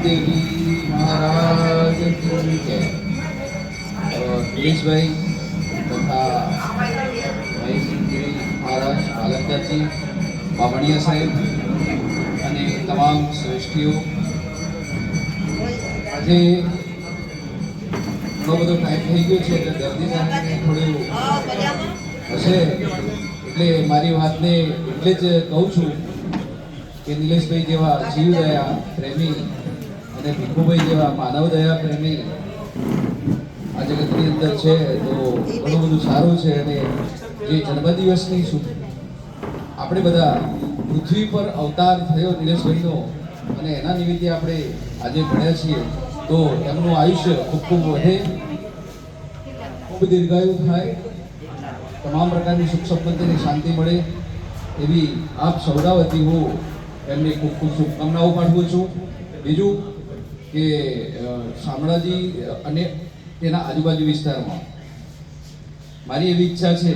देवी महाराज की जय। दिनेशभाई तथा भाई श्री महाराज मालकदासजी बामणिया साहेब અને તમામ શ્રેષ્ઠીઓ, આજે ઘણો બધો ટાઈમ થઈ ગયો છે એટલે દર્દી સાહેબને થોડું હશે એટલે મારી વાતને એટલે જ કહું છું કે નિલેશભાઈ જેવા જીવદયા પ્રેમી અને ભીખુભાઈ જેવા માનવદયા પ્રેમી આ જગતની અંદર છે તો ઘણું બધું સારું છે। અને જે જન્મદિવસની આપણે બધા પૃથ્વી પર અવતાર થયો નિલેશભાઈનો અને એના નિમિત્તે આપણે આજે ભણ્યા છીએ તો એમનું આયુષ્ય ખૂબ ખૂબ વધે, ખૂબ દીર્ઘાયુ થાય, તમામ પ્રકારની સુખ સંપત્તિની શાંતિ મળે એવી આપ સૌના વતી હું એમને ખૂબ ખૂબ શુભકામનાઓ પાઠવું છું। બીજું કે શામળાજી અને તેના આજુબાજુ વિસ્તારમાં મારી એવી ઈચ્છા છે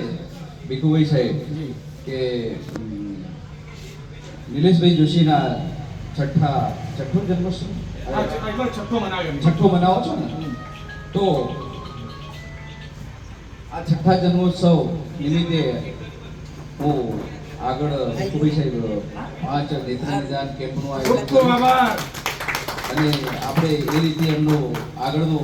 ભીખુભાઈ સાહેબ કે નિલેશભાઈ જોશીના છઠ્ઠો જન્મોત્સવ છઠ્ઠો મનાવો છો ને, તો આ છઠ્ઠા જન્મોત્સવ નિમિત્તે હું આગળ ભીખુભાઈ સાહેબ 5 નેત્ર નિદાન કેમ્પનું આયોજન અને આપણે એ રીતે એમનો આગળનો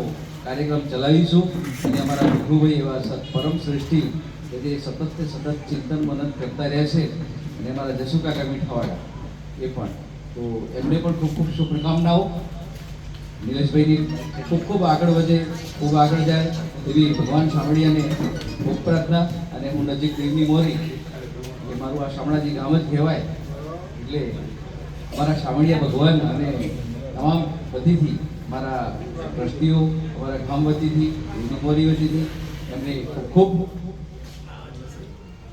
કાર્યક્રમ ચલાવીશું। અને અમારા ભીખુભાઈ એવા પરમ શ્રેષ્ઠી કે જે સતત ચિંતન મનન કરતા રહે છે અને અમારા જસુ કાકા મીઠાવાળા એ પણ, તો એમને પણ ખૂબ ખૂબ શુભકામનાઓ। નિલેશભાઈની ખૂબ ખૂબ આગળ વધે, ખૂબ આગળ જાય એવી ભગવાન શામળિયાને ખૂબ પ્રાર્થના। અને હું નજીક દેવની મોરી એ મારું આ શામળાજી ગામ જ કહેવાય એટલે અમારા શામળિયા ભગવાન અને તમામ બધીથી મારા ટ્રસ્ટીઓ અમારા ગામ વતીથી દેવની મોરી વતીથી એમને ખૂબ ખૂબ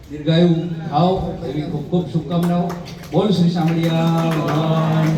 દીર્ઘાયુ થાવ એવી ખૂબ ખૂબ શુભકામનાઓ। બોલ શ્રી શામળિયા ભગવાન।